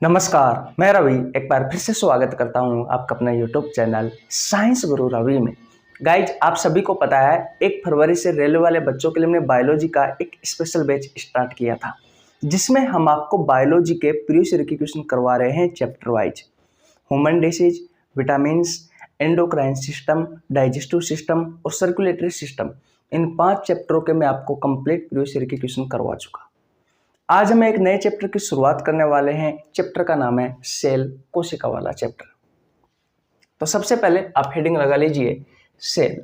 नमस्कार, मैं रवि एक बार फिर से स्वागत करता हूं आपका अपना यूट्यूब चैनल साइंस गुरु रवि में। गाइज, आप सभी को पता है 1 फरवरी से रेलवे वाले बच्चों के लिए हमने बायोलॉजी का एक स्पेशल बैच स्टार्ट किया था, जिसमें हम आपको बायोलॉजी के प्रीवियस ईयर के क्वेश्चन करवा रहे हैं chapter wise. Human disease, vitamins, endocrine system, digestive system और सर्कुलेटरी सिस्टम, इन 5 चैप्टरों के मैं आपको कंप्लीट प्रीवियस ईयर के क्वेश्चन करवा चुका। आज हम एक नए चैप्टर की शुरुआत करने वाले हैं। चैप्टर का नाम है सेल, कोशिका वाला चैप्टर। तो सबसे पहले आप हेडिंग लगा लीजिए सेल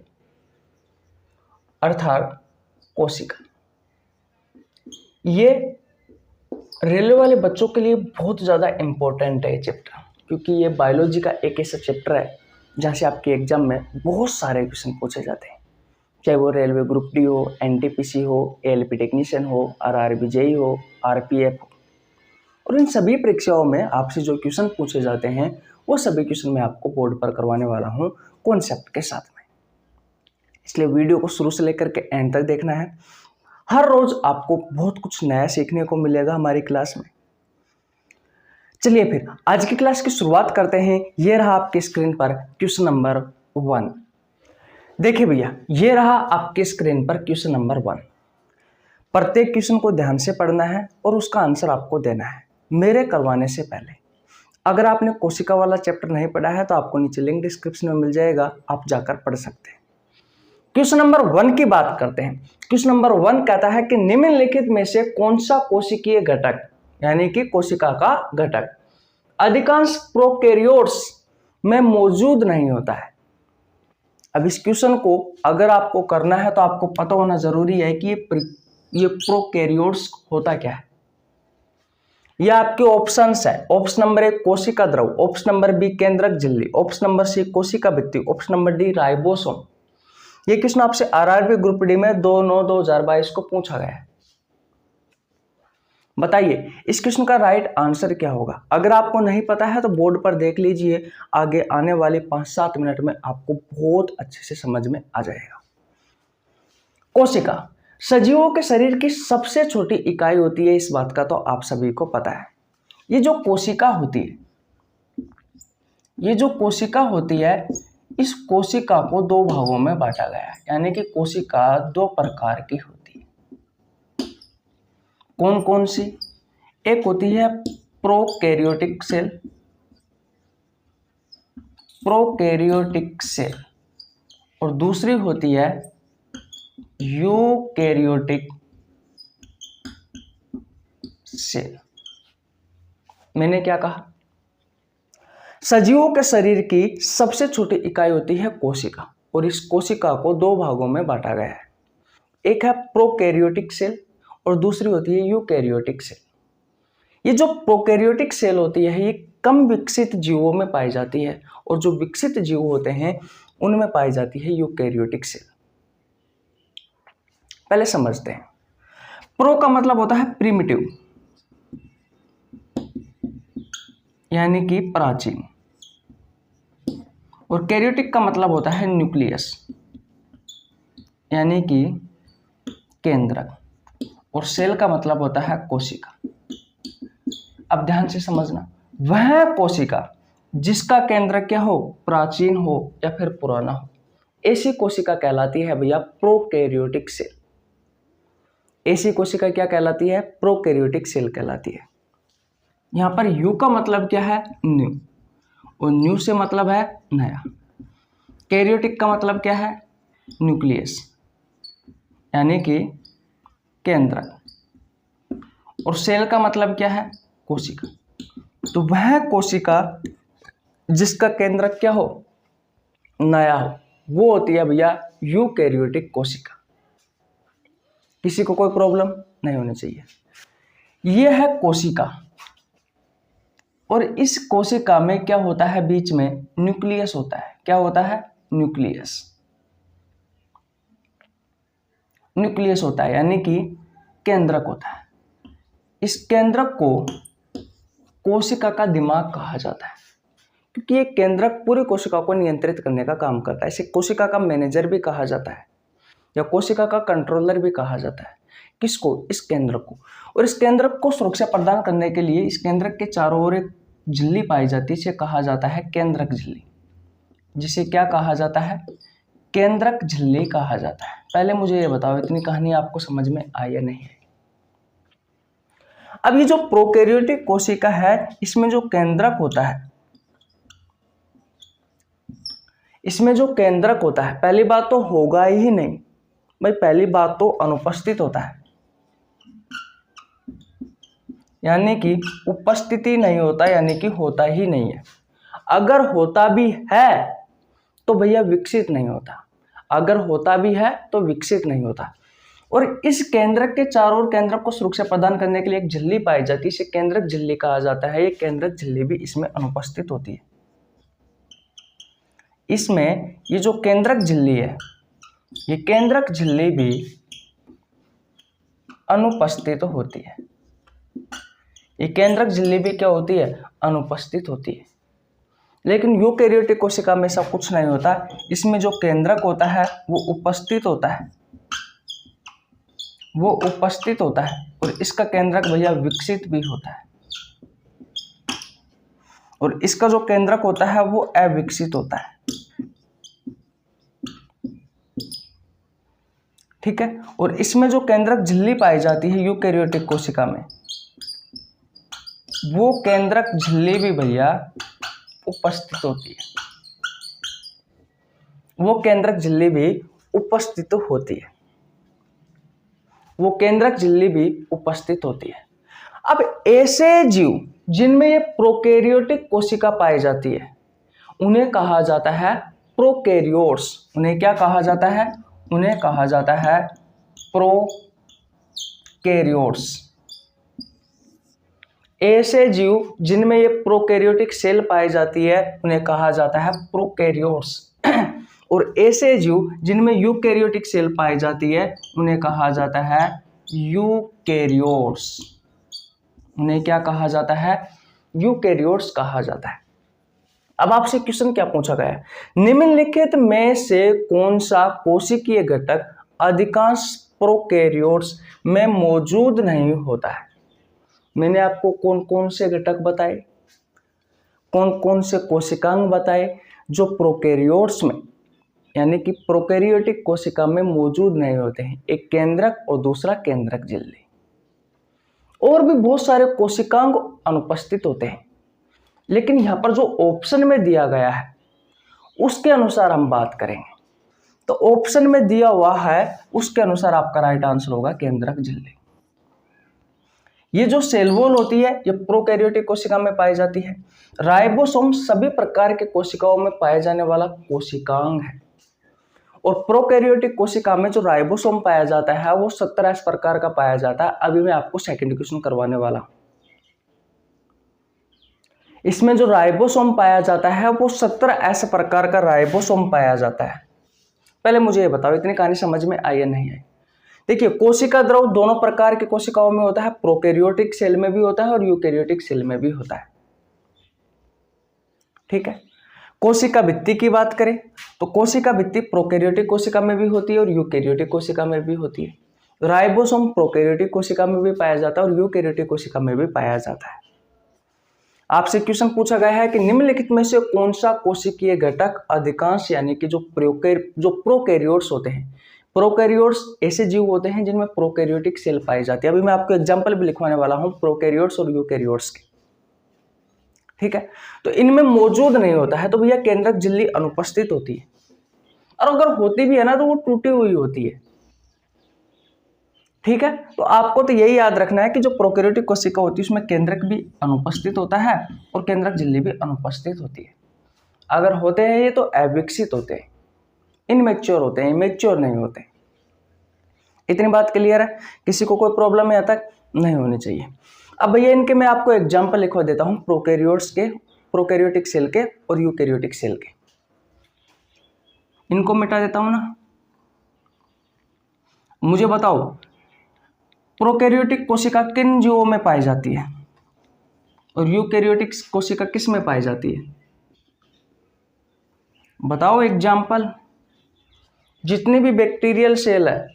अर्थात कोशिका। ये रेलवे वाले बच्चों के लिए बहुत ज़्यादा इम्पोर्टेंट है चैप्टर, क्योंकि ये बायोलॉजी का एक ऐसा चैप्टर है जहाँ से आपके एग्जाम में बहुत सारे क्वेश्चन पूछे जाते हैं, चाहे वो रेलवे ग्रुप डी हो, एनटीपीसी हो, एएलपी टेक्नीशियन हो, आरआरबी जेई हो, आरपीएफ हो। और इन सभी परीक्षाओं में आपसे जो क्वेश्चन पूछे जाते हैं वो सभी क्वेश्चन मैं आपको बोर्ड पर करवाने वाला हूँ कॉन्सेप्ट के साथ में। इसलिए वीडियो को शुरू से लेकर के एंड तक देखना है। हर रोज आपको बहुत कुछ नया सीखने को मिलेगा हमारी क्लास में। चलिए फिर आज की क्लास की शुरुआत करते हैं। ये रहा आपके स्क्रीन पर क्वेश्चन नंबर 1। देखिए भैया, ये रहा आपके स्क्रीन पर क्वेश्चन नंबर 1। प्रत्येक क्वेश्चन को ध्यान से पढ़ना है और उसका आंसर आपको देना है मेरे करवाने से पहले। अगर आपने कोशिका वाला चैप्टर नहीं पढ़ा है तो आपको नीचे लिंक डिस्क्रिप्शन में मिल जाएगा, आप जाकर पढ़ सकते हैं। क्वेश्चन नंबर 1 की बात करते हैं। क्वेश्चन नंबर 1 कहता है कि निम्नलिखित में से कौन सा कोशिकीय घटक, यानी कि कोशिका का घटक, अधिकांश प्रोकैरियोट्स में मौजूद नहीं होता है। अब इस क्वेश्चन को अगर आपको करना है तो आपको पता होना जरूरी है कि ये प्रोकैरियोट्स होता क्या है। ये आपके ऑप्शंस है। ऑप्शन नंबर 1 कोशिका द्रव, ऑप्शन नंबर बी केंद्रक झिल्ली, ऑप्शन नंबर सी कोशिका भित्ति, ऑप्शन नंबर डी राइबोसोम। ये क्वेश्चन आपसे आरआरबी ग्रुप डी में 2/9/2022 को पूछा गया है। बताइए इस क्वेश्चन का राइट आंसर क्या होगा। अगर आपको नहीं पता है तो बोर्ड पर देख लीजिए, आगे आने वाले 5-7 मिनट में आपको बहुत अच्छे से समझ में आ जाएगा। कोशिका सजीवों के शरीर की सबसे छोटी इकाई होती है, इस बात का तो आप सभी को पता है। ये जो कोशिका होती है, इस कोशिका को 2 भागों में बांटा गया है, यानी कि कोशिका 2 प्रकार की होती है। कौन कौन सी? एक होती है प्रोकैरियोटिक सेल और दूसरी होती है यूकैरियोटिक सेल। मैंने क्या कहा? सजीवों के शरीर की सबसे छोटी इकाई होती है कोशिका, और इस कोशिका को 2 भागों में बांटा गया है। एक है प्रोकैरियोटिक सेल और दूसरी होती है यूकैरियोटिक सेल। ये जो प्रोकैरियोटिक सेल होती है ये कम विकसित जीवों में पाई जाती है, और जो विकसित जीव होते हैं उनमें पाई जाती है यूकैरियोटिक सेल। पहले समझते हैं। प्रो का मतलब होता है प्रिमिटिव, यानी कि प्राचीन, और कैरियोटिक का मतलब होता है न्यूक्लियस, यानी कि केंद्रक, और सेल का मतलब होता है कोशिका। अब ध्यान से समझना, वह कोशिका जिसका केंद्रक क्या हो, प्राचीन हो या फिर पुराना हो, ऐसी कोशिका कहलाती है भैया प्रोकैरियोटिक सेल। ऐसी कोशिका क्या कहलाती है? प्रोकैरियोटिक सेल कहलाती है। यहां पर यू का मतलब क्या है? न्यू, और न्यू से मतलब है नया। कैरियोटिक का मतलब क्या है? न्यूक्लियस, यानी कि केंद्रक, और सेल का मतलब क्या है? कोशिका। तो वह कोशिका जिसका केंद्रक क्या हो, नया हो, वो होती है भैया यूकैरियोटिक कोशिका। किसी को कोई प्रॉब्लम नहीं होनी चाहिए। यह है कोशिका, और इस कोशिका में क्या होता है? बीच में न्यूक्लियस होता है। क्या होता है? न्यूक्लियस होता है, यानी कि केंद्रक होता है। इस केंद्रक को कोशिका का दिमाग कहा जाता है, क्योंकि ये केंद्रक पूरी कोशिका को नियंत्रित करने का काम करता है। इसे कोशिका का मैनेजर भी कहा जाता है, या कोशिका का कंट्रोलर भी कहा जाता है। किसको? इस केंद्र को। और इस केंद्रक को सुरक्षा प्रदान करने के लिए इस केंद्रक के चारों ओर एक झिल्ली पाई जाती है, इसे कहा जाता है केंद्रक झिल्ली। जिसे क्या कहा जाता है? केंद्रक झिल्ली कहा जाता है। पहले मुझे ये बताओ, इतनी कहानी आपको समझ में आई या नहीं है? अब ये जो प्रोकैरियोटिक कोशिका है, इसमें जो केंद्रक होता है, इसमें जो केंद्रक होता है, पहली बात तो होगा ही नहीं भाई, पहली बात तो अनुपस्थित होता है, यानी कि उपस्थिति नहीं होता, यानी कि होता ही नहीं है। अगर होता भी है तो भैया विकसित नहीं होता, अगर होता भी है तो विकसित नहीं होता। और इस केंद्रक के चारों ओर केंद्रक को सुरक्षा प्रदान करने के लिए एक झिल्ली पाई जाती है, इसे केंद्रक झिल्ली कहा जाता है। ये केंद्रक झिल्ली भी इसमें अनुपस्थित होती है। इसमें ये जो केंद्रक झिल्ली है, ये केंद्रक झिल्ली भी अनुपस्थित होती है। ये केंद्रक झिल्ली भी क्या होती है? अनुपस्थित होती है। लेकिन यूकैरियोटिक कोशिका में ऐसा कुछ नहीं होता, इसमें जो केंद्रक होता है वो उपस्थित होता है, वो उपस्थित होता है, और इसका केंद्रक भैया विकसित भी होता है, और इसका जो केंद्रक होता है वो अविकसित होता है। ठीक है। और इसमें जो केंद्रक झिल्ली पाई जाती है यूकैरियोटिक कोशिका में, वो केंद्रक झिल्ली भी भैया उपस्थित होती है, वो केंद्रक झिल्ली भी उपस्थित होती है, वो केंद्रक झिल्ली भी उपस्थित होती है। अब ऐसे जीव जिनमें ये प्रोकैरियोटिक कोशिका पाई जाती है, उन्हें कहा जाता है प्रोकैरियोट्स। उन्हें क्या कहा जाता है? उन्हें कहा जाता है प्रोकैरियोट्स। ऐसे जीव जिनमें ये प्रोकैरियोटिक सेल पाई जाती है, उन्हें कहा जाता है प्रोकैरियोट्स। और ऐसे जीव जिनमें यूकैरियोटिक सेल पाई जाती है, उन्हें कहा जाता है यूकैरियोट्स। उन्हें क्या कहा जाता है? यूकैरियोट्स कहा जाता है। अब आपसे क्वेश्चन क्या पूछा गया है? निम्नलिखित में से कौन सा कोशिकीय घटक अधिकांश प्रोकैरियोट्स में मौजूद नहीं होता है? मैंने आपको कौन कौन से घटक बताए, कौन कौन से कोशिकांग बताए जो प्रोकैरियोट्स में, यानी कि प्रोकैरियोटिक कोशिका में मौजूद नहीं होते हैं। एक केंद्रक और दूसरा केंद्रक झिल्ली। और भी बहुत सारे कोशिकांग अनुपस्थित होते हैं, लेकिन यहाँ पर जो ऑप्शन में दिया गया है उसके अनुसार हम बात करेंगे। तो ऑप्शन में दिया हुआ है उसके अनुसार आपका राइट आंसर होगा केंद्रक झिल्ली। ये जो सेल वॉल होती है, ये प्रोकैरियोटिक कोशिका में पाई जाती है। राइबोसोम सभी प्रकार के कोशिकाओं में पाए जाने वाला कोशिकांग है, और प्रोकैरियोटिक कोशिका में जो राइबोसोम पाया जाता है वो 17 इस प्रकार का पाया जाता है। अभी मैं आपको सेकंड क्वेश्चन करवाने वाला हूं। इसमें जो राइबोसोम पाया जाता है वो 17 ऐसे प्रकार का राइबोसोम पाया जाता है। पहले मुझे ये बताओ, इतनी कहानी समझ में आई या नहीं आई? देखिए, कोशिका द्रव दोनों प्रकार की कोशिकाओं में होता है, प्रोकैरियोटिक सेल में भी होता है और यूकैरियोटिक सेल में भी होता है। ठीक है। कोशिका भित्ति की बात करें तो कोशिका भित्ति प्रोकैरियोटिक कोशिका में भी होती है और यूकैरियोटिक कोशिका में भी होती है। राइबोसोम प्रोकैरियोटिक कोशिका में भी पाया जाता है और यूकैरियोटिक कोशिका में भी पाया जाता है। आपसे क्वेश्चन पूछा गया है कि निम्नलिखित में से कौन सा कोशिकीय घटक अधिकांश, यानी कि जो प्रोकैरियोट्स होते हैं, प्रोकैरियोट्स ऐसे जीव होते हैं जिनमें प्रोकैरियोटिक सेल पाई जाती है। अभी मैं आपको एग्जांपल भी लिखवाने वाला हूं प्रोकैरियोट्स और यूकैरियोट्स के। ठीक है। तो इनमें मौजूद नहीं होता है, तो भैया केंद्रक झिल्ली अनुपस्थित होती है, और अगर होती भी है ना तो वो टूटी हुई होती है। ठीक है। तो आपको तो यही याद रखना है कि जो प्रोकैरियोटिक कोशिका होती है उसमें केंद्रक भी अनुपस्थित होता है और केंद्रक झिल्ली भी अनुपस्थित होती है। अगर होते हैं ये तो अविकसित होते हैं, इनमेच्योर होते हैं, मैच्योर नहीं होते। इतनी बात क्लियर है? किसी को कोई प्रॉब्लम यहाँ तक नहीं होनी चाहिए। अब भैया इनके मैं आपको एग्जाम्पल लिखवा देता हूँ, प्रोकैरियोट्स के, प्रोकैरियोटिक सेल के और यूकैरियोटिक सेल के। इनको मिटा देता हूं ना। मुझे बताओ, प्रोकैरियोटिक कोशिका किन जीवों में पाई जाती है और यूकैरियोटिक कोशिका किस में पाई जाती है? बताओ एग्जाम्पल। जितनी भी बैक्टीरियल सेल है,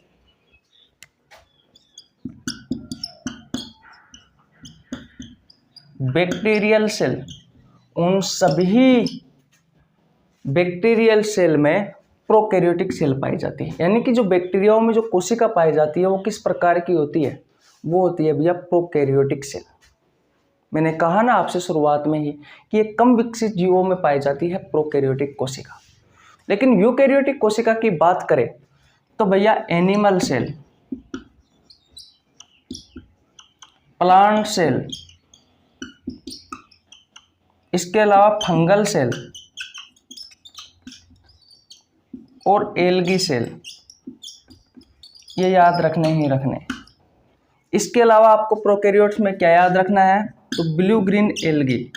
बैक्टीरियल सेल, उन सभी बैक्टीरियल सेल में प्रोकैरियोटिक सेल पाई जाती है। यानी कि जो बैक्टीरियाओं में जो कोशिका पाई जाती है वो किस प्रकार की होती है, वो होती है भैया प्रोकैरियोटिक सेल। मैंने कहा ना आपसे शुरुआत में ही कि ये कम विकसित जीवों में पाई जाती है प्रोकैरियोटिक कोशिका। लेकिन यूकैरियोटिक कोशिका की बात करें तो भैया एनिमल सेल, प्लांट सेल, इसके अलावा फंगल सेल और एल्गी सेल, ये याद रखने ही रखने। इसके अलावा आपको प्रोकैरियोट्स में क्या याद रखना है, तो ब्लू ग्रीन एल्गी,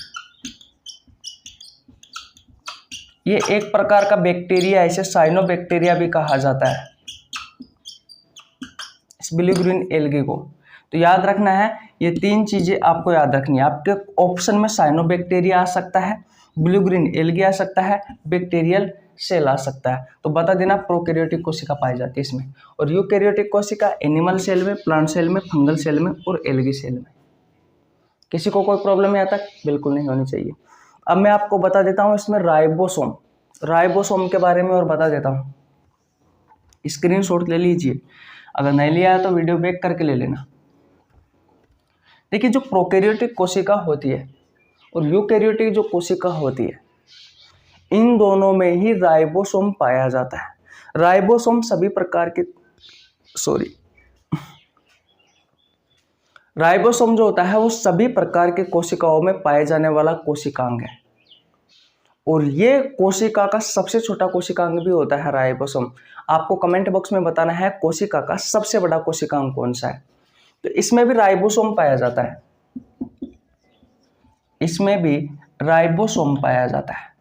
ये एक प्रकार का बैक्टीरिया है, इसे साइनोबैक्टीरिया भी कहा जाता है, इस ब्लू ग्रीन एल्गी को। तो याद रखना है, ये तीन चीजें आपको याद रखनी है। आपके ऑप्शन में साइनोबैक्टीरिया आ सकता है, ब्लू ग्रीन एल्गी आ सकता है, बैक्टीरियल सेल आ सकता है। तो बता देना प्रोकैरियोटिक कोशिका पाई जाती है इसमें। और यूकैरियोटिक कोशिका एनिमल सेल में, प्लांट सेल में, फंगल सेल में और एल्गी सेल में। किसी को कोई प्रॉब्लम यहाँ तक बिल्कुल नहीं होनी चाहिए। अब मैं आपको बता देता हूँ इसमें राइबोसोम, राइबोसोम के बारे में और बता देता हूँ। स्क्रीनशॉट ले लीजिए, अगर नहीं लिया है तो वीडियो बैक करके ले लेना। देखिए, जो प्रोकैरियोटिक कोशिका होती है और यूकैरियोटिक जो कोशिका होती है, इन दोनों में ही राइबोसोम पाया जाता है। राइबोसोम सभी प्रकार के राइबोसोम जो होता है वो सभी प्रकार के कोशिकाओं में पाए जाने वाला कोशिकांग है। और ये कोशिका का सबसे छोटा कोशिकांग भी होता है राइबोसोम। आपको कमेंट बॉक्स में बताना है कोशिका का सबसे बड़ा कोशिकांग कौन सा है। तो इसमें भी राइबोसोम पाया जाता है, इसमें भी राइबोसोम पाया जाता है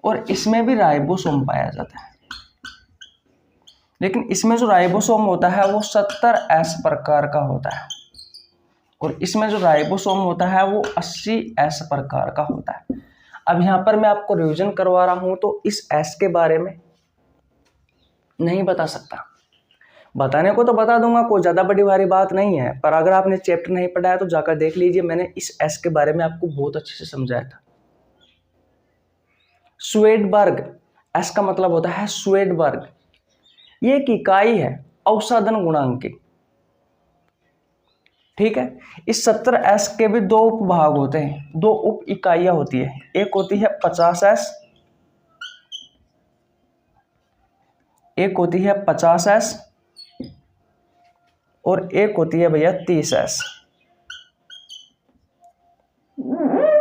और इसमें भी राइबोसोम पाया जाता है। लेकिन इसमें जो राइबोसोम होता है वो 70S प्रकार का होता है और इसमें जो राइबोसोम होता है वो 80S प्रकार का होता है। अब यहाँ पर मैं आपको रिवीजन करवा रहा हूँ तो इस S के बारे में नहीं बता सकता, बताने को तो बता दूंगा, कोई ज़्यादा बड़ी भारी बात नहीं है। पर अगर आपने चैप्टर नहीं पढ़ा है तो जाकर देख लीजिए, मैंने इस S के बारे में आपको बहुत अच्छे से समझाया था। स्वेडबर्ग, S का मतलब होता है स्वेडबर्ग, ये एक इकाई है औसधन गुणांक की। ठीक है, इस 70S के भी दो उपभाग होते हैं, दो उप इकाइयां होती है। एक होती है 50S, एक होती है 50S और एक होती है भैया 30S।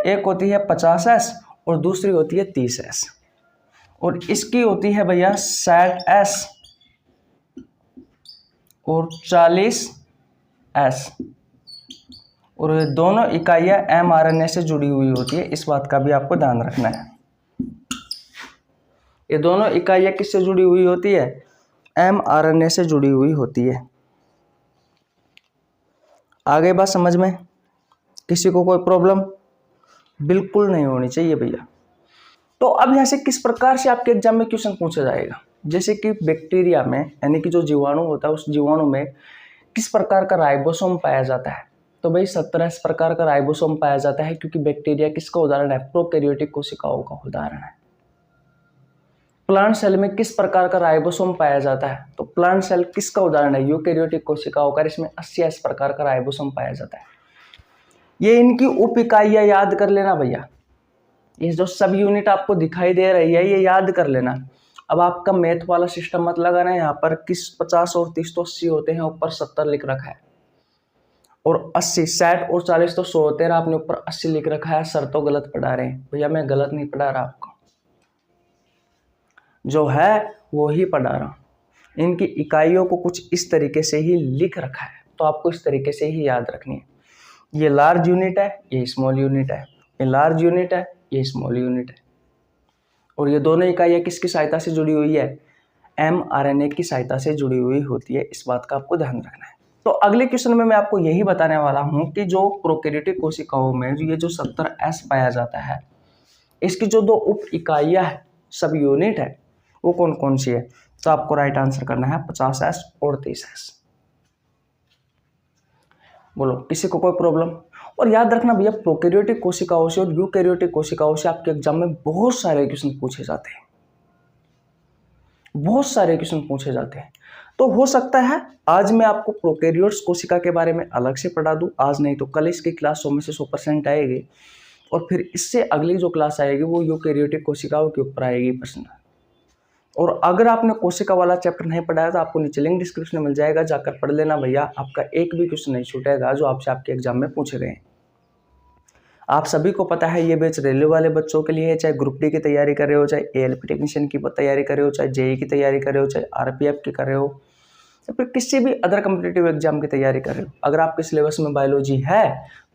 एक होती है 50S और दूसरी होती है 30S। और इसकी होती है भैया 60S और 40S। और ये दोनों इकाइयां mRNA से जुड़ी हुई होती है, इस बात का भी आपको ध्यान रखना है। ये दोनों इकाइयां किससे जुड़ी हुई होती है, mRNA से जुड़ी हुई होती है। आगे बात समझ में, किसी को कोई प्रॉब्लम बिल्कुल नहीं होनी चाहिए भैया। तो अब यहाँ से किस प्रकार से आपके एग्जाम में क्वेश्चन पूछा जाएगा, जैसे कि बैक्टीरिया में यानी कि जो जीवाणु होता है उस जीवाणु में किस प्रकार का राइबोसोम पाया जाता है, तो भाई 70 प्रकार का राइबोसोम पाया जाता है, क्योंकि बैक्टीरिया किसका उदाहरण है, प्रोकैरियोटिक कोशिकाओं का उदाहरण है। प्लांट सेल में किस प्रकार का राइबोसोम पाया जाता है, तो प्लांट सेल किसका उदाहरण है, यूकैरियोटिक कोशिकाओं का, इसमें 80 प्रकार का राइबोसोम पाया जाता है। ये इनकी उप इकाइयां याद कर लेना भैया, ये जो सब यूनिट आपको दिखाई दे रही है ये याद कर लेना। अब आपका मैथ वाला सिस्टम मत लगाना, यहाँ पर किस 50 और 30 तो 80 होते हैं, ऊपर 70 लिख रखा है, और 80 60 और 40 तो 100 होते हैं, आपने ऊपर 80 लिख रखा है। सर तो गलत पढ़ा रहे हैं भैया, मैं गलत नहीं पढ़ा रहा, आपको जो है वो ही पढ़ा रहा हूँ। इनकी इकाइयों को कुछ इस तरीके से ही लिख रखा है, तो आपको इस तरीके से ही याद रखनी है। ये लार्ज यूनिट है, ये स्मॉल यूनिट है, ये लार्ज यूनिट है, ये स्मॉल यूनिट है। और ये दोनों इकाइयाँ किसकी सहायता से जुड़ी हुई है, mRNA की सहायता से जुड़ी हुई होती है, इस बात का आपको ध्यान रखना है। तो अगले क्वेश्चन में मैं आपको यही बताने वाला हूँ कि जो प्रोकैरियोटिक कोशिकाओं में ये जो 70S पाया जाता है, इसकी जो दो उप इकाइयाँ है, सब यूनिट है, वो कौन कौन सी है। तो आपको राइट आंसर करना है 50S और 30S। बोलो किसी को कोई प्रॉब्लम। और याद रखना भैया, प्रोकैरियोटिक कोशिकाओं से और यूकैरियोटिक कोशिकाओं से आपके एग्जाम में बहुत सारे क्वेश्चन पूछे जाते हैं, बहुत सारे क्वेश्चन पूछे जाते हैं। तो हो सकता है आज मैं आपको प्रोकैरियोट्स कोशिका के बारे में अलग से पढ़ा दूं, आज नहीं तो कल इसकी क्लास 100 में से 100% आएगी, और फिर इससे अगली जो क्लास आएगी वो यूकैरियोटिक कोशिकाओं के ऊपर आएगी प्रश्न। और अगर आपने कोशिका वाला चैप्टर नहीं पढ़ा है तो आपको नीचे लिंक डिस्क्रिप्शन में मिल जाएगा, जाकर पढ़ लेना भैया, आपका एक भी क्वेश्चन नहीं छूटेगा जो आपसे आपके एग्जाम में पूछे गए। आप सभी को पता है ये बैच रेलवे वाले बच्चों के लिए है, चाहे ग्रुप डी की तैयारी कर रहे हो, चाहे एएलपी टेक्नीशियन की तैयारी कर रहे हो, चाहे जेई की तैयारी कर रहे हो, चाहे आरपीएफ की कर रहे हो, या फिर किसी भी अदर कम्पिटिटिव एग्जाम की तैयारी कर रहे हो। अगर आपके सिलेबस में बायोलॉजी है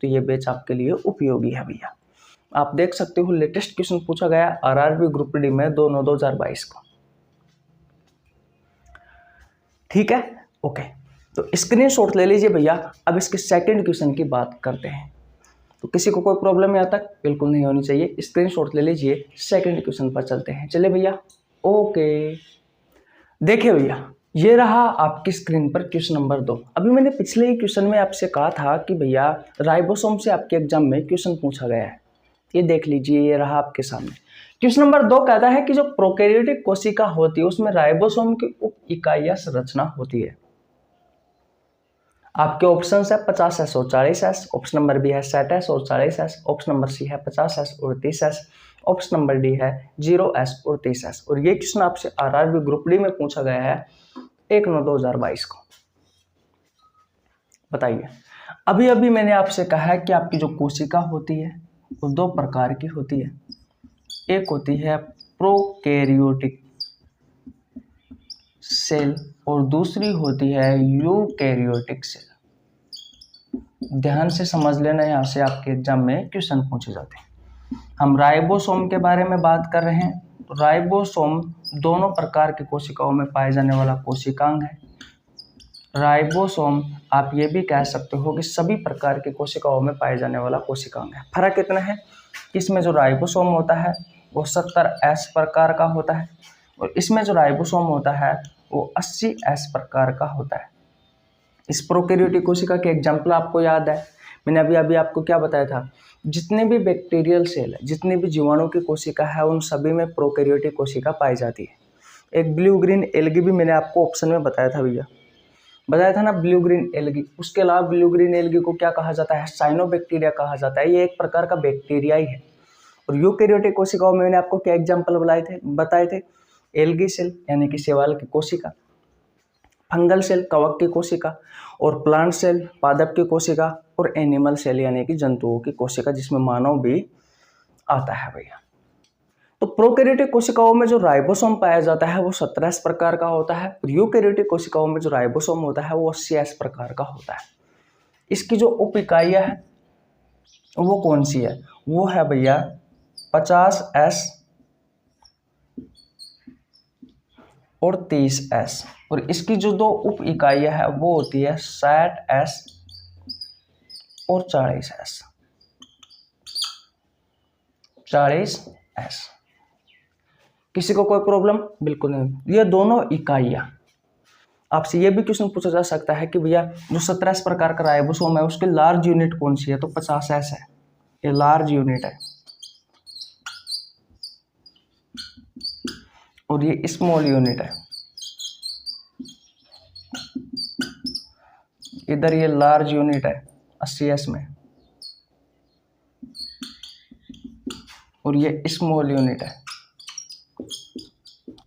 तो ये बैच आपके लिए उपयोगी है भैया। आप देख सकते हो लेटेस्ट क्वेश्चन पूछा गया आरआरबी ग्रुप डी में 2/9/2022 को। ठीक है, ओके, तो स्क्रीनशॉट ले लीजिए भैया। अब इसके सेकंड क्वेश्चन की बात करते हैं। तो किसी को कोई प्रॉब्लम यहाँ तक बिल्कुल नहीं होनी चाहिए, स्क्रीनशॉट ले लीजिए, सेकंड क्वेश्चन पर चलते हैं। चलिए भैया, ओके, देखिए भैया, ये रहा आपकी स्क्रीन पर क्वेश्चन नंबर 2। अभी मैंने पिछले ही क्वेश्चन में आपसे कहा था कि भैया राइबोसोम से आपके एग्जाम में क्वेश्चन पूछा गया है। ये देख लीजिए, ये रहा आपके सामने। क्वेश्चन नंबर 2 कहता है कि जो प्रोकैरियोटिक कोशिका होती है उसमें राइबोसोम की उप इकाइयां संरचना होती है। आपके ऑप्शन है 50S और 40S, ऑप्शन नंबर बी है 60S और 40S, ऑप्शन नंबर सी है 50S और 30S, ऑप्शन नंबर डी है 0S और 30S। और ये क्वेश्चन आपसे आरआरबी ग्रुप डी में पूछा गया है 1/9/2022 को। बताइए, अभी अभी मैंने आपसे कहा है कि आपकी जो कोशिका होती है वो 2 प्रकार की होती है। एक होती है प्रोकैरियोटिक सेल और दूसरी होती है यूकैरियोटिक सेल। ध्यान से समझ लेना, यहाँ से आपके एग्जाम में क्वेश्चन पूछे जाते हैं। हम राइबोसोम के बारे में बात कर रहे हैं। तो राइबोसोम दोनों प्रकार की कोशिकाओं में पाए जाने वाला कोशिकांग है। राइबोसोम आप ये भी कह सकते हो कि सभी प्रकार की कोशिकाओं में पाए जाने वाला कोशिकांग है। फर्क इतना है कि इसमें जो राइबोसोम होता है वो 70S प्रकार का होता है, और इसमें जो राइबोसोम होता है वो 80S प्रकार का होता है। इस प्रोकैरियोटिक कोशिका के एग्जाम्पल आपको याद है, मैंने अभी अभी आपको क्या बताया था, जितने भी बैक्टीरियल सेल है, जितने भी जीवाणु की कोशिका है, उन सभी में प्रोकैरियोटिक कोशिका पाई जाती है। एक ब्लू ग्रीन एल्गी भी मैंने आपको ऑप्शन में बताया था भैया, बताया था ना, ब्लू ग्रीन एल्गी। उसके अलावा ब्लू ग्रीन एल्गी को क्या कहा जाता है, साइनोबैक्टीरिया कहा जाता है। ये एक प्रकार का बैक्टीरिया ही है। और यूकैरियोटिक कोशिकाओं में मैंने आपको क्या एग्जाम्पल बताए थे, एल्गी सेल यानी कि शैवाल की कोशिका, फंगल सेल कवक की कोशिका, और प्लांट सेल पादप की कोशिका, और एनिमल सेल यानी कि जंतुओं की कोशिका, जिसमें मानव भी आता है भैया। तो प्रोकैरियोटिक कोशिकाओं में जो राइबोसोम पाया जाता है वो 70S प्रकार का होता है, और यूकैरियोटिक कोशिकाओं में जो राइबोसोम होता है वो 80S प्रकार का होता है। इसकी जो उप इकाइयां है वो कौन सी है, वो है भैया 50S और 30S। और इसकी जो 2 उप इकाइयां है वो होती है 60S और 40S। किसी को कोई प्रॉब्लम बिल्कुल नहीं। ये दोनों इकाइयां, आपसे ये भी क्वेश्चन पूछा जा सकता है कि भैया जो 70S प्रकार का राइबोसोम है उसकी लार्ज यूनिट कौन सी है, तो 50S है, ये लार्ज यूनिट है, और ये स्मॉल यूनिट है, इधर ये लार्ज यूनिट है 80S में, और ये स्मॉल यूनिट है।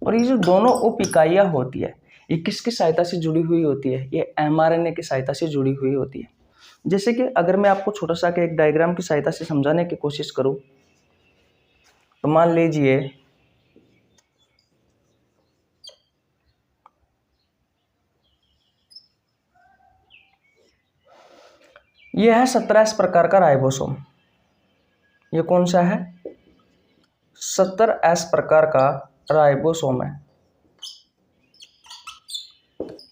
और ये जो दोनों उप इकाइयां होती है ये किसकी सहायता से जुड़ी हुई होती है, ये mRNA की सहायता से जुड़ी हुई होती है। जैसे कि अगर मैं आपको छोटा सा एक डायग्राम की सहायता से समझाने की कोशिश करूं, तो मान लीजिए यह है 70S प्रकार का राइबोसोम। ये कौन सा है, 70S प्रकार का राइबोसोम है।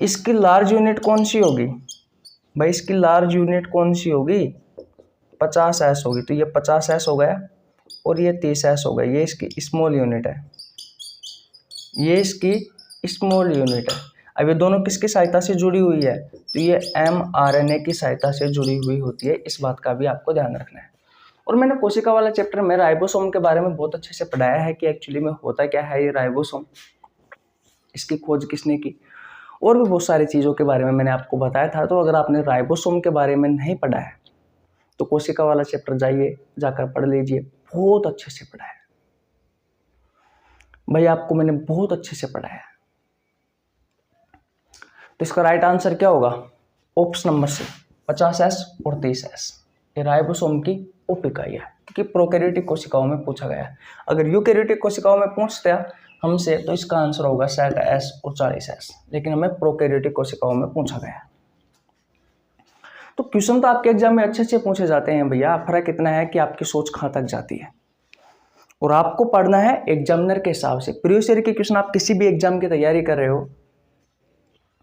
इसकी लार्ज यूनिट कौन सी होगी भाई, इसकी लार्ज यूनिट कौन सी होगी, 50S होगी। तो ये 50S हो गया और ये 30S हो गया। ये इसकी स्मॉल यूनिट है, ये इसकी स्मॉल यूनिट है। अब ये दोनों किसकी सहायता से जुड़ी हुई है, तो ये mRNA की सहायता से जुड़ी हुई होती है। इस बात का भी आपको ध्यान रखना है। और मैंने कोशिका वाला चैप्टर में राइबोसोम के बारे में बहुत अच्छे से पढ़ाया है कि एक्चुअली में होता क्या है ये राइबोसोम, इसकी खोज किसने की, और भी बहुत सारी चीज़ों के बारे में मैंने आपको बताया था। तो अगर आपने राइबोसोम के बारे में नहीं पढ़ा है तो कोशिका वाला चैप्टर जाइए, जाकर पढ़ लीजिए, बहुत अच्छे से पढ़ा है भाई, आपको मैंने बहुत अच्छे से पढ़ाया है। तो इसका राइट आंसर क्या होगा, ऑप्शन नंबर सी 50S और 30S। ये राइबोसोम की उप इकाई है, क्योंकि प्रोकैरियोटिक कोशिकाओं में पूछा गया है। अगर यूकैरियोटिक कोशिकाओं में पूछते हैं हमसे तो इसका आंसर होगा 60S और 40S, लेकिन हमें प्रोकैरियोटिक कोशिकाओं में पूछा गया है। तो क्वेश्चन तो आपके एग्जाम में अच्छे से पूछे जाते हैं भैया, फर्क इतना है कि आपकी सोच कहाँ तक जाती है, और आपको पढ़ना है एग्जामिनर के हिसाब से। प्रीवियस ईयर के क्वेश्चन आप किसी भी एग्जाम की तैयारी कर रहे हो,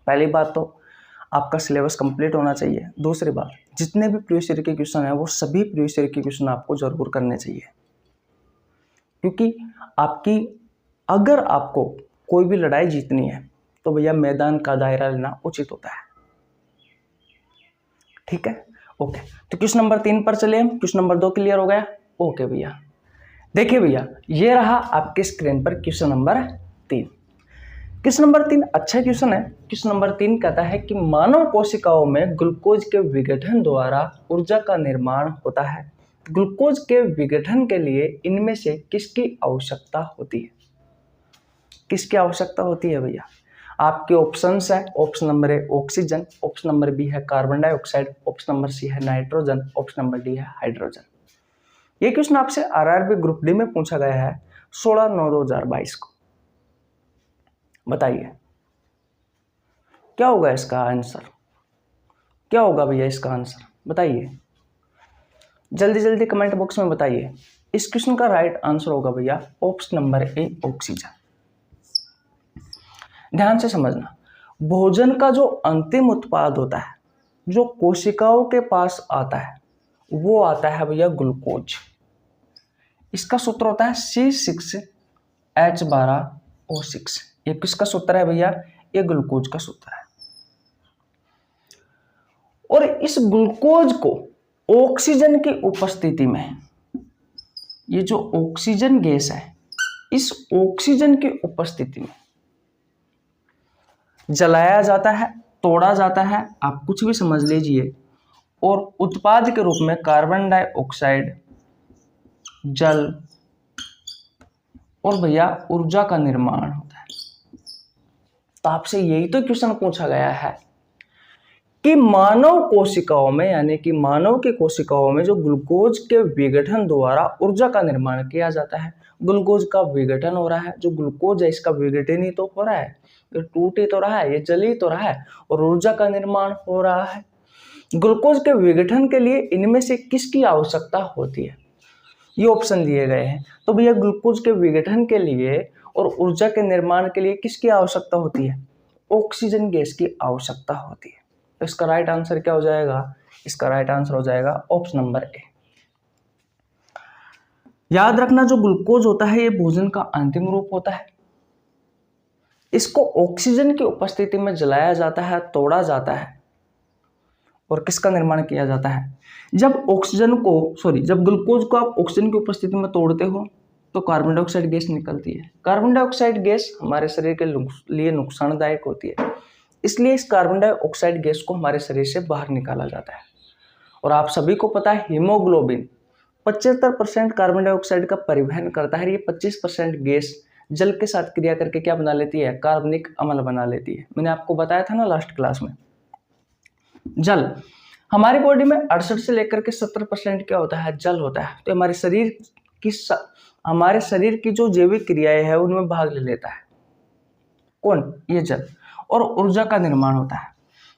पहली बात तो आपका सिलेबस कंप्लीट होना चाहिए। दूसरी बात, जितने भी प्रीवियस ईयर के क्वेश्चन है वो सभी प्रीवियस ईयर के क्वेश्चन आपको जरूर करने चाहिए, क्योंकि अगर आपको कोई भी लड़ाई जीतनी है तो भैया मैदान का दायरा लेना उचित होता है। ठीक है, ओके। तो क्वेश्चन नंबर 3 पर चले हम। क्वेश्चन नंबर 2 क्लियर हो गया, ओके भैया। देखिए भैया, ये रहा आपके स्क्रीन पर क्वेश्चन नंबर 3। क्वेश्चन नंबर 3 अच्छा क्वेश्चन है। क्वेश्चन नंबर 3 कहता है कि मानव कोशिकाओं में ग्लूकोज के विघटन द्वारा ऊर्जा का निर्माण होता है। ग्लूकोज के विघटन के लिए इनमें से किसकी आवश्यकता होती है? किसकी आवश्यकता होती है भैया? आपके ऑप्शंस है, option number A oxygen, option number B है carbon dioxide, option number C है नाइट्रोजन, ऑप्शन नंबर डी है हाइड्रोजन। ये क्वेश्चन आपसे आरआरबी ग्रुप डी में पूछा गया है 16/9/2022 को। बताइए क्या होगा इसका आंसर, क्या होगा भैया इसका आंसर, बताइए जल्दी जल्दी कमेंट बॉक्स में बताइए। इस क्वेश्चन का राइट आंसर होगा भैया ऑप्शन नंबर ए ऑक्सीजन। ध्यान से समझना, भोजन का जो अंतिम उत्पाद होता है जो कोशिकाओं के पास आता है वो आता है भैया ग्लूकोज। इसका सूत्र होता है C6H12O6। ये किसका सूत्र है भैया? ये ग्लूकोज का सूत्र है। और इस ग्लूकोज को ऑक्सीजन की उपस्थिति में, ये जो ऑक्सीजन गैस है, इस ऑक्सीजन की उपस्थिति में जलाया जाता है, तोड़ा जाता है, आप कुछ भी समझ लीजिए, और उत्पाद के रूप में कार्बन डाइऑक्साइड, जल और भैया ऊर्जा का निर्माण होता है। तो आपसे यही तो क्वेश्चन पूछा गया है कि मानव कोशिकाओं में, यानी कि मानव की कोशिकाओं में जो ग्लूकोज के विघटन द्वारा ऊर्जा का निर्माण किया जाता है, ग्लूकोज का विघटन हो रहा है, जो ग्लूकोज है इसका विघटन ही तो हो रहा है, ये टूट ही तो रहा है, ये जल ही तो रहा है, और ऊर्जा का निर्माण हो रहा है। ग्लूकोज के विघटन के लिए इनमें से किसकी आवश्यकता होती है? ये ऑप्शन दिए गए हैं। तो भैया ग्लूकोज के विघटन के लिए और ऊर्जा के निर्माण के लिए किसकी आवश्यकता होती है? ऑक्सीजन गैस की आवश्यकता होती है। तो इसका राइट आंसर क्या हो जाएगा? इसका राइट आंसर हो जाएगा ऑप्शन नंबर ए। याद रखना, जो ग्लूकोज होता है ये भोजन का अंतिम रूप होता है। इसको ऑक्सीजन की उपस्थिति में जलाया जाता है, तोड़ा जाता है, और किसका निर्माण किया जाता है? जब ग्लूकोज को आप ऑक्सीजन की उपस्थिति में तोड़ते हो तो कार्बन डाइऑक्साइड गैस निकलती है। कार्बन डाइऑक्साइड गैस हमारे शरीर के लिए नुकसानदायक होती है, इसलिए इस कार्बन डाइऑक्साइड गैस को हमारे शरीर से बाहर निकाला जाता है। और आप सभी को पता है हीमोग्लोबिन 75% कार्बन डाइऑक्साइड का परिवहन करता है। ये 25% गैस जल के साथ क्रिया करके क्या बना लेती है? कार्बनिक अम्ल बना लेती है। मैंने आपको बताया था ना लास्ट क्लास में। जल हमारी बॉडी में 68 से लेकर के 70% क्या होता है? जल होता है। तो हमारे शरीर की जो जैविक क्रियाएं है उनमें भाग ले लेता है कौन? ये जल। और ऊर्जा का निर्माण होता है।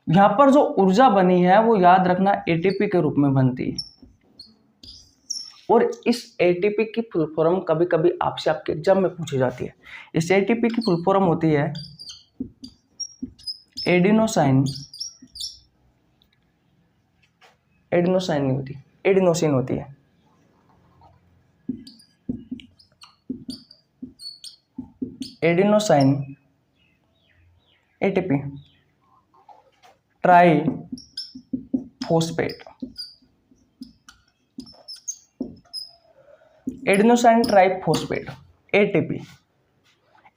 यहाँ पर जो ऊर्जा बनी है वो याद रखना एटीपी के रूप में बनती है, और इस एटीपी की फुल फॉर्म कभी कभी आपसे आपके एग्जाम में पूछी जाती है। इस एटीपी की फुल फॉर्म होती है एडिनोसाइन नहीं होती, एडिनोसिन होती है। Adenosine ATP, try phosphate, adenosine triphosphate, ATP,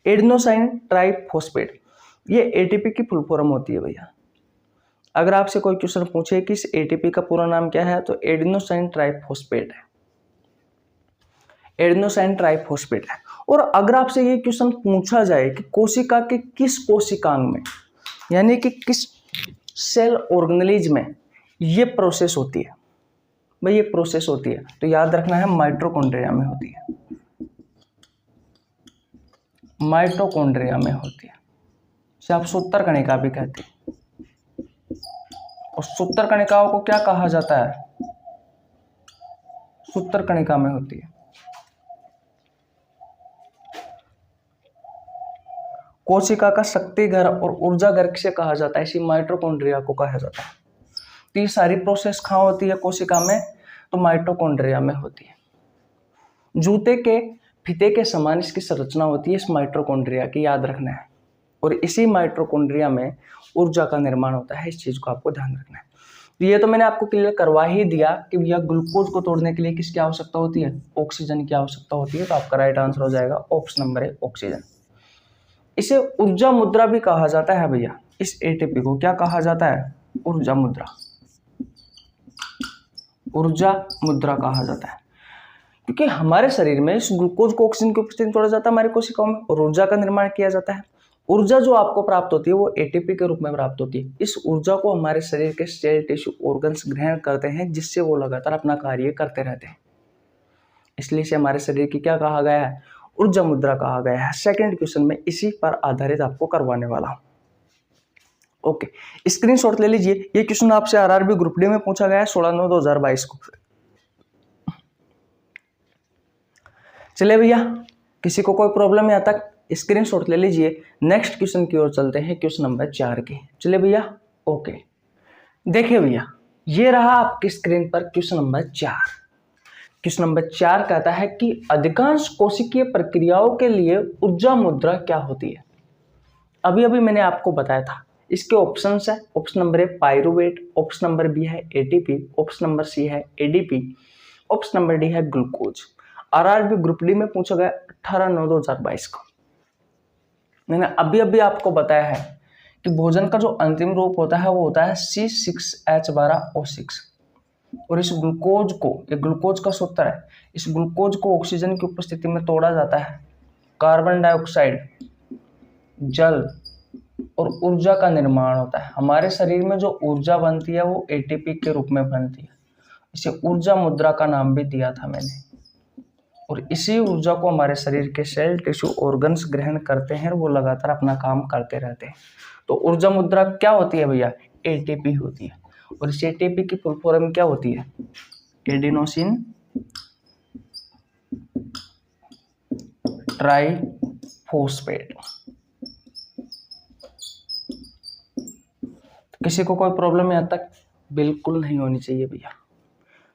adenosine triphosphate, ये एटीपी की फुल फॉर्म होती है भैया। अगर आपसे कोई क्वेश्चन पूछे कि इस एटीपी का पूरा नाम क्या है, तो एडेनोसाइन ट्राइफॉस्फेट है, एडेनोसाइन ट्राइफॉस्फेट है। और अगर आपसे ये क्वेश्चन पूछा जाए कि कोशिका के किस कोशिकांग में, यानी कि किस सेल ऑर्गेनेलिज्म में ये प्रोसेस होती है, भाई ये प्रोसेस होती है, तो याद रखना है माइटोकॉन्ड्रिया में होती है, माइटोकॉन्ड्रिया में होती है, इसे आप सूत्र कणिका भी कहते हैं। और सूत्र कणिकाओं को क्या कहा जाता है, सूत्र कणिका में होती है। कोशिका का शक्ति घर और ऊर्जा घर किसे कहा जाता है, इसी माइटोकॉन्ड्रिया को कहा जाता है। तो ये सारी प्रोसेस कहाँ होती है कोशिका में, तो माइटोकॉन्ड्रिया में होती है। जूते के फीते के समान इसकी संरचना होती है इस माइटोकॉन्ड्रिया की, याद रखना है। और इसी माइटोकॉन्ड्रिया में ऊर्जा का निर्माण होता है, इस चीज को आपको ध्यान रखना है। तो ये तो मैंने आपको क्लियर करवा ही दिया कि भैया ग्लूकोज को तोड़ने के लिए किसकी आवश्यकता होती है, ऑक्सीजन की आवश्यकता होती है। तो आपका राइट आंसर हो जाएगा ऑप्शन नंबर ए, ऑक्सीजन। इसे ऊर्जा मुद्रा भी कहा जाता है भैया, इस एटीपी को क्या कहा जाता है, ऊर्जा मुद्रा, ऊर्जा मुद्रा कहा जाता है। क्योंकि हमारे शरीर में इस ग्लूकोज को ऑक्सीजन की उपस्थिति में तोड़ा जाता है हमारी कोशिकाओं में, और ऊर्जा का निर्माण किया जाता है। ऊर्जा जो आपको प्राप्त होती है वो एटीपी के रूप में प्राप्त होती है। इस ऊर्जा को हमारे शरीर के सेल, टिश्यू, ऑर्गन्स ग्रहण करते हैं, जिससे वो लगातार अपना कार्य करते रहते हैं। इसलिए इसे हमारे शरीर की क्या कहा गया है, ऊर्जा मुद्रा कहा गया है। सेकंड क्वेश्चन में इसी पर आधारित आपको करवाने वाला हूं। ओके, स्क्रीनशॉट ले लीजिए। ये क्वेश्चन आपसे आरआरबी ग्रुप डी में पूछा गया है 16/9/2022 को। चलिए भैया, किसी को कोई प्रॉब्लम है तक स्क्रीनशॉट ले लीजिए। नेक्स्ट क्वेश्चन की ओर चलते हैं, क्वेश्चन नंबर 4 की। चलिए भैया, ओके, देखिए भैया, ये रहा आपकी स्क्रीन पर क्वेश्चन नंबर 4। क्वेश्चन नंबर 4 कहता है कि अधिकांश कोशिकीय प्रक्रियाओं के लिए ऊर्जा मुद्रा क्या होती है। अभी अभी मैंने आपको बताया था। इसके ऑप्शंस है, option number A pyruvate, option number B है एटीपी, ऑप्शन नंबर सी है एडीपी, ऑप्शन नंबर डी है ग्लूकोज। आरआरबी ग्रुप डी में पूछा गया 18/9/2022 को। मैंने अभी अभी आपको बताया है कि भोजन का जो अंतिम रूप होता है वो होता है C6H12O6। और इस ग्लूकोज को, ये ग्लूकोज का सूत्र है, इस ग्लूकोज को ऑक्सीजन की उपस्थिति में तोड़ा जाता है। कार्बन डाइऑक्साइड, जल और ऊर्जा का निर्माण होता है। हमारे शरीर में जो ऊर्जा बनती है वो एटीपी के रूप में बनती है। इसे ऊर्जा मुद्रा का नाम भी दिया था मैंने। और इसी ऊर्जा को हमारे शरीर के सेल, टिश्यू, ऑर्गन्स ग्रहण करते हैं और वो लगातार अपना काम करते रहते हैं। तो ऊर्जा मुद्रा क्या होती है भैया, एटीपी होती है। और इस एटीपी की फुल फॉर्म क्या होती है, एडेनोसिन ट्राइफॉस्फेट। किसी को कोई प्रॉब्लम यहाँ तक बिल्कुल नहीं होनी चाहिए भैया।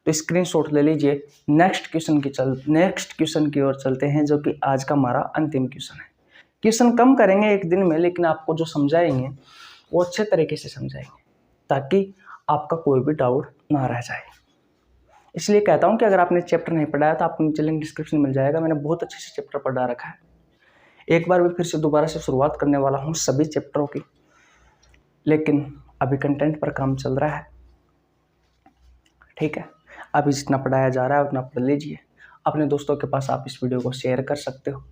तो स्क्रीनशॉट ले लीजिए। नेक्स्ट क्वेश्चन की ओर चलते हैं, जो कि आज का हमारा अंतिम क्वेश्चन है। क्वेश्चन कम करेंगे एक दिन में, लेकिन आपको जो समझाएंगे वो अच्छे तरीके से समझाएंगे, ताकि आपका कोई भी डाउट ना रह जाए। इसलिए कहता हूँ कि अगर आपने चैप्टर नहीं पढ़ाया तो आपको नीचे लिंक डिस्क्रिप्शन मिल जाएगा। मैंने बहुत अच्छे से चैप्टर पढ़ा रखा है। एक बार मैं फिर से दोबारा से शुरुआत करने वाला हूँ सभी चैप्टरों की, लेकिन अभी कंटेंट पर काम चल रहा है, ठीक है। अभी जितना पढ़ाया जा रहा है उतना पढ़ लीजिए। अपने दोस्तों के पास आप इस वीडियो को शेयर कर सकते हो।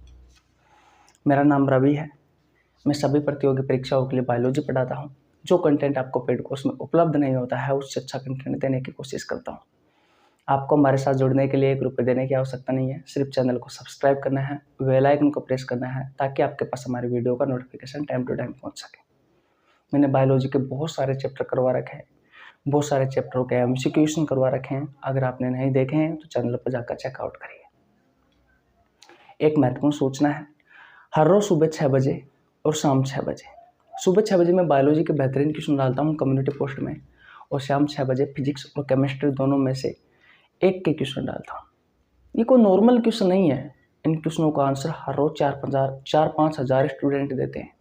मेरा नाम रवि है। मैं सभी प्रतियोगी परीक्षाओं के लिए बायोलॉजी पढ़ाता हूँ। जो कंटेंट आपको पेड कोर्स में उपलब्ध नहीं होता है, उससे अच्छा कंटेंट देने की कोशिश करता हूँ। आपको हमारे साथ जुड़ने के लिए 1 रुपये देने की आवश्यकता नहीं है। सिर्फ चैनल को सब्सक्राइब करना है, बेल आइकन को प्रेस करना है, ताकि आपके पास हमारी वीडियो का नोटिफिकेशन टाइम टू टाइम पहुँच सके। मैंने बायोलॉजी के बहुत सारे चैप्टर करवा रखे हैं, बहुत सारे चैप्टरों के एमसीक्यू क्वेश्चन करवा रखे हैं। अगर आपने नहीं देखे हैं तो चैनल पर जाकर चेकआउट करिए। एक महत्वपूर्ण सूचना है, हर रोज सुबह 6 बजे और शाम 6 बजे, सुबह 6 बजे मैं बायोलॉजी के बेहतरीन क्वेश्चन डालता हूँ कम्युनिटी पोस्ट में, और शाम 6 बजे फिजिक्स और केमिस्ट्री दोनों में से एक के क्वेश्चन डालता हूँ। ये कोई नॉर्मल क्वेश्चन नहीं है। इन क्वेश्चनों का आंसर हर रोज 4-5 हज़ार स्टूडेंट देते हैं।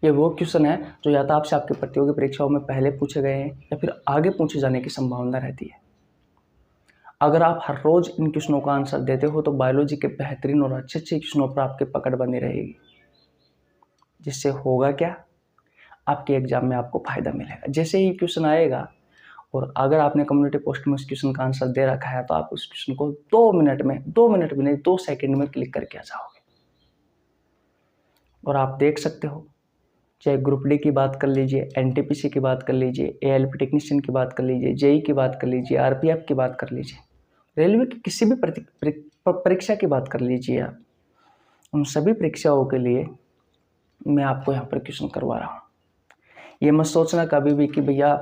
ये वो क्वेश्चन है जो या तो आपसे आपकी प्रतियोगी परीक्षाओं में पहले पूछे गए हैं या फिर आगे पूछे जाने की संभावना रहती है। अगर आप हर रोज इन क्वेश्चनों का आंसर देते हो तो बायोलॉजी के बेहतरीन और अच्छे अच्छे क्वेश्चनों पर आपकी पकड़ बनी रहेगी, जिससे होगा क्या, आपके एग्जाम में आपको फायदा मिलेगा। जैसे ही क्वेश्चन आएगा और अगर आपने कम्युनिटी पोस्ट में उस क्वेश्चन का आंसर दे रखा है तो आप उस क्वेश्चन को 2 मिनट भी नहीं 2 सेकंड में क्लिक करके आ जाओगे। और आप देख सकते हो, चाहे ग्रुप डी की बात कर लीजिए, एनटीपीसी की बात कर लीजिए, एएलपी टेक्नीशियन की बात कर लीजिए, जेई की बात कर लीजिए, आरपीएफ की बात कर लीजिए, रेलवे की किसी भी परीक्षा की बात कर लीजिए, आप उन सभी परीक्षाओं के लिए मैं आपको यहाँ पर क्वेश्चन करवा रहा हूँ। ये मत सोचना कभी भी कि भैया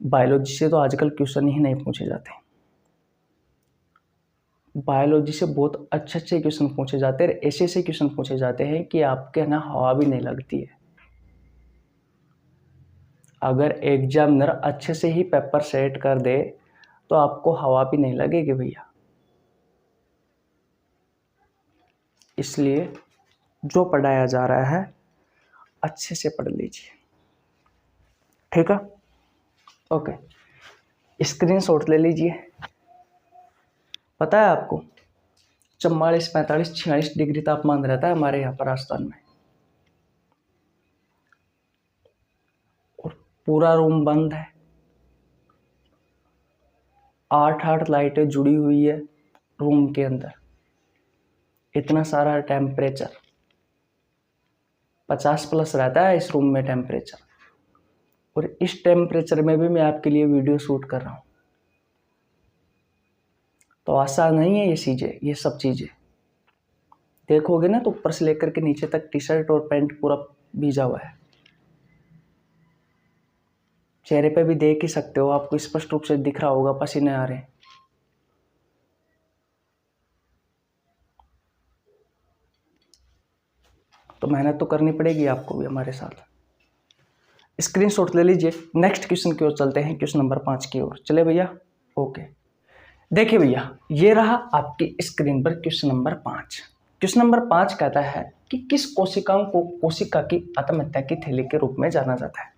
बायोलॉजी से तो आजकल क्वेश्चन ही नहीं पूछे जाते। बायोलॉजी से बहुत अच्छे अच्छे क्वेश्चन पूछे जाते हैं, ऐसे ऐसे क्वेश्चन पूछे जाते हैं कि आपके ना हवा भी नहीं लगती है। अगर एग्जामिनर अच्छे से ही पेपर सेट कर दे तो आपको हवा भी नहीं लगेगी भैया। इसलिए जो पढ़ाया जा रहा है अच्छे से पढ़ लीजिए, ठीक है। ओके, स्क्रीनशॉट ले लीजिए। पता है आपको 44, 45, 46 डिग्री तापमान रहता है हमारे यहाँ पर राजस्थान में, और पूरा रूम बंद है, 8 लाइटें जुड़ी हुई है रूम के अंदर, इतना सारा टेम्परेचर 50+ रहता है इस रूम में टेम्परेचर, और इस टेम्परेचर में भी मैं आपके लिए वीडियो शूट कर रहा हूँ। तो आसान नहीं है ये सब चीज़ें। देखोगे ना तो ऊपर से लेकर के नीचे तक टी शर्ट और पैंट पूरा भीजा हुआ है। चेहरे पे भी देख ही सकते हो, आपको स्पष्ट रूप से दिख रहा होगा पसीने आ रहे हैं। तो मेहनत तो करनी पड़ेगी आपको भी हमारे साथ। स्क्रीनशॉट ले लीजिए। नेक्स्ट क्वेश्चन की ओर चलते हैं, क्वेश्चन नंबर 5 की ओर। चले भैया, ओके। देखिए भैया, ये रहा आपकी स्क्रीन पर क्वेश्चन नंबर 5। क्वेश्चन नंबर 5 कहता है कि किस कोशिकाओं को कोशिका की आत्महत्या की थैली के रूप में जाना जाता है।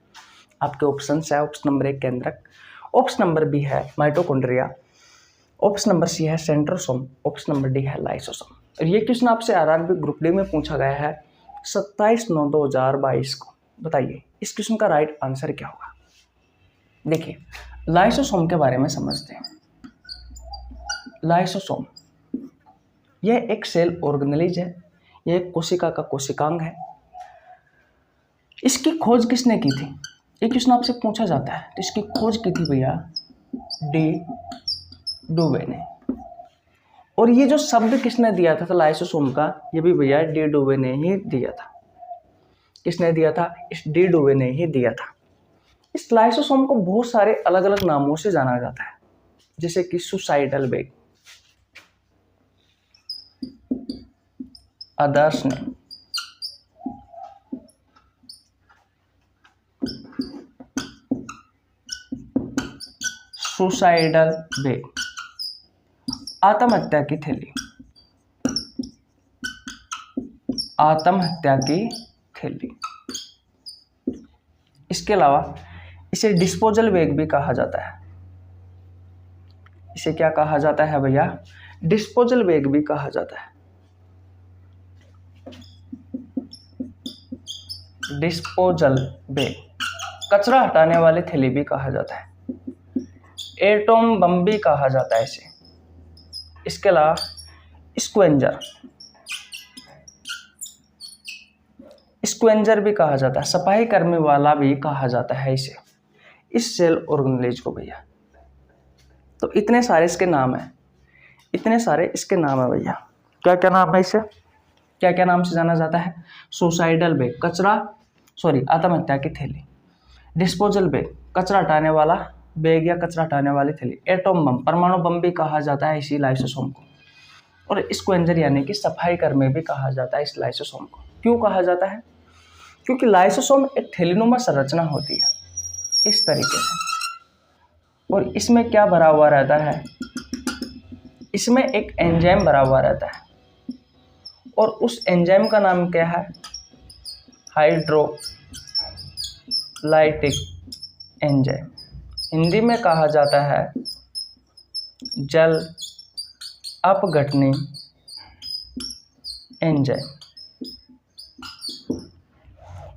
आपके ऑप्शन है, ऑप्शन नंबर 1 केंद्रक, ऑप्शन नंबर बी है माइटोकॉन्ड्रिया, ऑप्शन नंबर सी है सेंट्रोसोम, ऑप्शन नंबर डी है लाइसोसोम। और ये क्वेश्चन आपसे आरआरबी ग्रुप डी में पूछा गया है 27/9/2022 को। बताइए इस क्वेश्चन का राइट आंसर क्या होगा। देखिए, लाइसोसोम के बारे में समझते हैं। लाइसोसोम यह एक सेल ऑर्गेनेलिज है, यह एक कोशिका का कोशिकांग है। इसकी खोज किसने की थी, ये क्वेश्चन आपसे पूछा जाता है। तो इसकी खोज की थी भैया डी डुवे ने। और ये जो शब्द किसने दिया था लाइसोसोम का, ये भी भैया डी डुवे ने ही दिया था। किसने दिया था, इस डी डुवे ने ही दिया था। इस लाइसोसोम को बहुत सारे अलग अलग नामों से जाना जाता है, जैसे कि सुसाइडल बैग, अदर्स ने, सुसाइडल बैग, आत्महत्या की थैली, आत्महत्या की थैली। इसके अलावा इसे डिस्पोजल बैग भी कहा जाता है। इसे क्या कहा जाता है भैया, डिस्पोजल बैग भी कहा जाता है। डिस्पोजल बैग, कचरा हटाने वाली थैली भी कहा जाता है। एटॉम बम भी कहा जाता है इसे। इसके अलावा स्क्वेंजर, स्क्वेंजर भी कहा जाता है, सफाई कर्मी वाला भी कहा जाता है इसे, इस सेल ऑर्गेनेलिज को भैया। तो इतने सारे इसके नाम हैं, इतने सारे इसके नाम है भैया। क्या क्या नाम है इसे, क्या क्या नाम से जाना जाता है। सुसाइडल बैग, आत्महत्या की थैली। डिस्पोजल बैग, कचरा हटाने वाला बैग या कचरा हटाने वाली थैली। एटॉम बम, परमाणु बम भी कहा जाता है इसी लाइसोसोम को। और स्क्वेंजर यानी कि सफाई कर्मी भी कहा जाता है इस लाइसोसोम को। क्यों कहा जाता है, क्योंकि लाइसोसोम एक थैलीनुमा संरचना होती है इस तरीके से, और इसमें क्या भरा हुआ रहता है, इसमें एक एंजाइम भरा हुआ रहता है, और उस एंजाइम का नाम क्या है, हाइड्रोलाइटिक एंजाइम, हिंदी में कहा जाता है जल अपघटनी एंजाइम।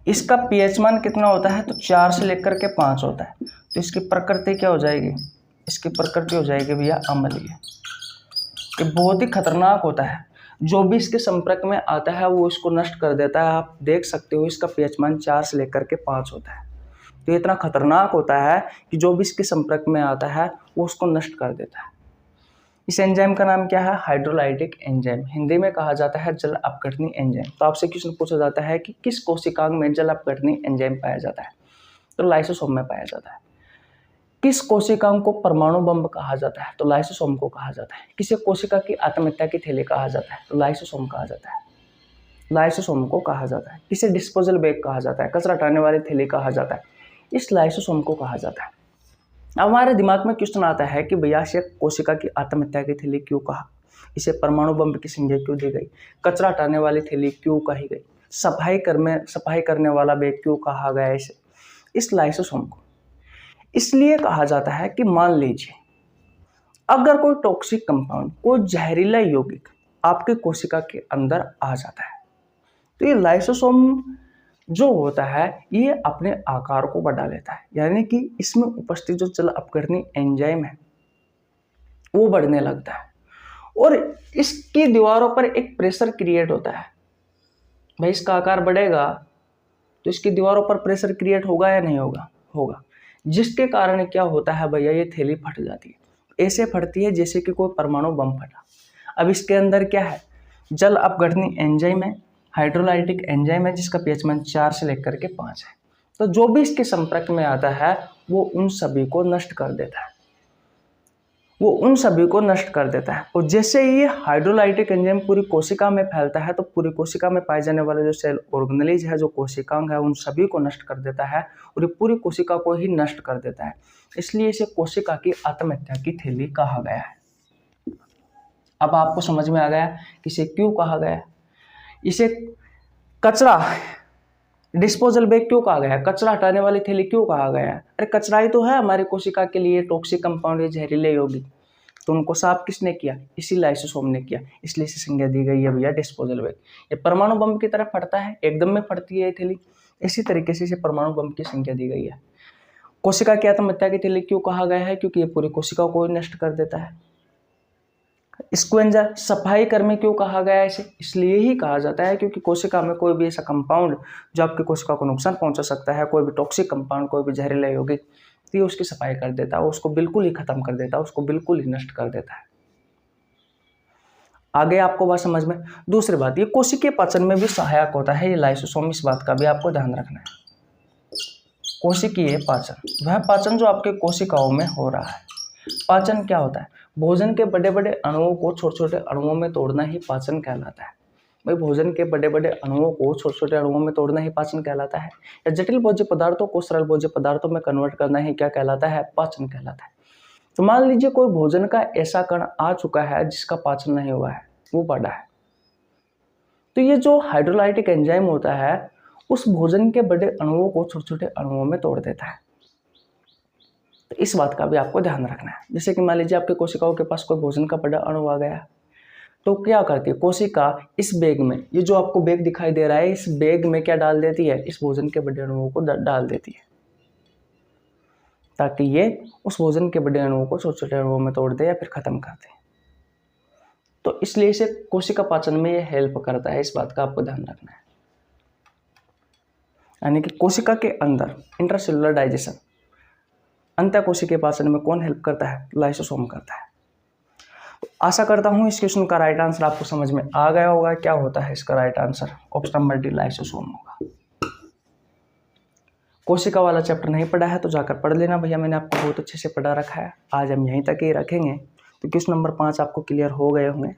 इसका पीएच मान कितना होता है? तो 4 से लेकर के 5 होता है। तो इसकी प्रकृति क्या हो जाएगी? इसकी प्रकृति हो जाएगी भैया अम्लीय। ये बहुत ही खतरनाक होता है, जो भी इसके संपर्क में आता है वो इसको नष्ट कर देता है। आप देख सकते हो इसका पीएच मान 4 से लेकर के 5 होता है। तो ये इतना खतरनाक होता है कि जो भी इसके संपर्क में आता है वो उसको नष्ट कर देता है। इस एंजाइम का नाम क्या है? हाइड्रोलाइटिक एंजाइम, हिंदी में कहा जाता है जल अपघटनी एंजाइम। तो आपसे क्वेश्चन पूछा जाता है कि किस कोशिकांग में जल अपघटनी एंजाइम पाया जाता है? तो लाइसोसोम में पाया जाता है। किस कोशिकांग को परमाणु बम कहा जाता है? तो लाइसोसोम को कहा जाता है। किसे कोशिका की आत्महत्या की थैली कहा जाता है? तो लाइसोसोम कहा जाता है, लाइसोसोम को कहा जाता है। किसे डिस्पोजल बैग कहा जाता है? कचरा हटाने वाली थैली कहा जाता है, इस लाइसोसोम को कहा जाता है। अब हमारे दिमाग में क्वेश्चन आता है कि भैया इसे कोशिका की आत्महत्या की थैली क्यों कहा? इसे परमाणु बम की संज्ञा क्यों दी गई? कचरा हटाने वाली थैली क्यों कही गई? सफाई करने वाला बैग क्यों कहा गया इसे? इस लाइसोसोम को इसलिए कहा जाता है कि मान लीजिए अगर कोई टॉक्सिक कंपाउंड, कोई जहरीला यौगिक आपके कोशिका के अंदर आ जाता है, तो ये लाइसोसोम जो होता है ये अपने आकार को बढ़ा लेता है, यानी कि इसमें उपस्थित जो जल अपघटनी एंजाइम है वो बढ़ने लगता है और इसकी दीवारों पर एक प्रेशर क्रिएट होता है। भाई इसका आकार बढ़ेगा तो इसकी दीवारों पर प्रेशर क्रिएट होगा या नहीं होगा? होगा, जिसके कारण क्या होता है भैया, ये थैली फट जाती है। ऐसे फटती है जैसे कि कोई परमाणु बम फटा। अब इसके अंदर क्या है? जल अपघटनी एंजाइम है, हाइड्रोलाइटिक एंजाइम है, जिसका पीएच मान 4 से लेकर के 5 है। तो जो भी इसके संपर्क में आता है वो उन सभी को नष्ट कर देता है, वो उन सभी को नष्ट कर देता है। और जैसे ये हाइड्रोलाइटिक एंजाइम पूरी कोशिका में फैलता है तो पूरी कोशिका में पाए जाने वाले जो सेल ऑर्गेनेलिज है, जो कोशिकांग है, उन सभी को नष्ट कर देता है और ये पूरी कोशिका को ही नष्ट कर देता है। इसलिए इसे कोशिका की आत्महत्या की थैली कहा गया है। अब आपको समझ में आ गया कि इसे क्यों कहा गया? इसे कचरा डिस्पोजल बैग क्यों कहा गया? कचरा हटाने वाली थैली क्यों कहा गया? अरे कचरा ही तो है हमारी कोशिका के लिए, टॉक्सिक कंपाउंड या जहरीले यौगिक। तो उनको साफ किसने किया? इसी लाइसोसोम ने किया, इसलिए इसे संज्ञा दी गई है भैया डिस्पोजल बैग। ये परमाणु बम की तरह फटता है, एकदम में फटती है ये थैली, इसी तरीके से इसे परमाणु बम की संज्ञा दी गई है। कोशिका की आत्महत्या की थैली क्यों कहा गया है? क्योंकि ये पूरी कोशिका को नष्ट कर देता है। स्क्वेंजा सफाई कर्मी क्यों कहा गया है इसे? इसलिए ही कहा जाता है क्योंकि कोशिका में कोई भी ऐसा कंपाउंड जो आपकी कोशिका को नुकसान पहुंचा सकता है, कोई भी टॉक्सिक कंपाउंड, कोई भी जहरीला यौगिक, तो ये उसकी सफाई कर देता है, उसको बिल्कुल ही खत्म कर देता है, उसको बिल्कुल ही नष्ट कर देता है। आगे आपको बात समझ में? दूसरी बात, ये कोशिकीय पाचन में भी सहायक होता है ये लाइसोसोम, इस बात का भी आपको ध्यान रखना है। कोशिकीय पाचन, वह पाचन जो आपके कोशिकाओं में हो रहा है। पाचन क्या होता है? भोजन के बड़े बड़े अणुओं को छोटे छोटे अणुओं में तोड़ना ही पाचन कहलाता है। भाई भोजन के बड़े बड़े अणुओं को छोटे छोटे अणुओं में तोड़ना ही पाचन कहलाता है, या जटिल भोज्य पदार्थों को सरल भोज्य पदार्थों में कन्वर्ट करना ही क्या कहलाता है? पाचन कहलाता है। तो मान लीजिए कोई भोजन का ऐसा कण आ चुका है जिसका पाचन नहीं हुआ है, वो पड़ा है, तो ये जो हाइड्रोलाइटिक एंजाइम होता है उस भोजन के बड़े अणुओं को छोटे छोटे अणुओं में तोड़ देता है। तो इस बात का भी आपको ध्यान रखना है। जैसे कि मान लीजिए आपके कोशिकाओं के पास कोई भोजन का बड़ा अणु आ गया, तो क्या करती है कोशिका? इस बैग में, ये जो आपको बैग दिखाई दे रहा है, इस बैग में क्या डाल देती है? इस भोजन के बड़े अणुओं को डाल देती है, ताकि ये उस भोजन के बड़े अणुओं को छोटे छोटे अणुओं में तोड़ दे या फिर खत्म कर दे। तो इसलिए इसे कोशिका पाचन में ये हेल्प करता है, इस बात का आपको ध्यान रखना है। यानी कि कोशिका के अंदर इंट्रासेलुलर डाइजेशन, अंतःकोशिकीय पाचन में कौन हेल्प करता है? लाइसोसोम करता है। तो आशा करता हूं इस क्वेश्चन का राइट आंसर आपको समझ में आ गया होगा। क्या होता है इसका right answer? Option number D, lysosome होगा। कोशिका वाला चैप्टर नहीं पढ़ा है तो जाकर पढ़ लेना भैया, मैंने आपको बहुत अच्छे से पढ़ा रखा है। आज हम यहीं तक ही रखेंगे, तो क्वेश्चन नंबर 5 आपको क्लियर हो गए होंगे।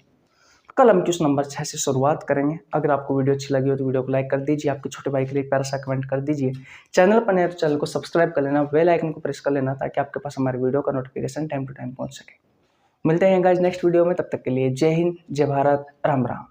कल हम क्वेश्चन नंबर 6 से शुरुआत करेंगे। अगर आपको वीडियो अच्छी लगी हो तो वीडियो को लाइक कर दीजिए, आपके छोटे भाई के लिए प्यारा सा कमेंट कर दीजिए। चैनल पर नए तो चैनल को सब्सक्राइब कर लेना, बेल आइकन को प्रेस कर लेना, ताकि आपके पास हमारे वीडियो का नोटिफिकेशन टाइम टू टाइम पहुंच सके। मिलते हैं गाइस नेक्स्ट वीडियो में, तब तक के लिए जय हिंद, जय भारत, राम राम।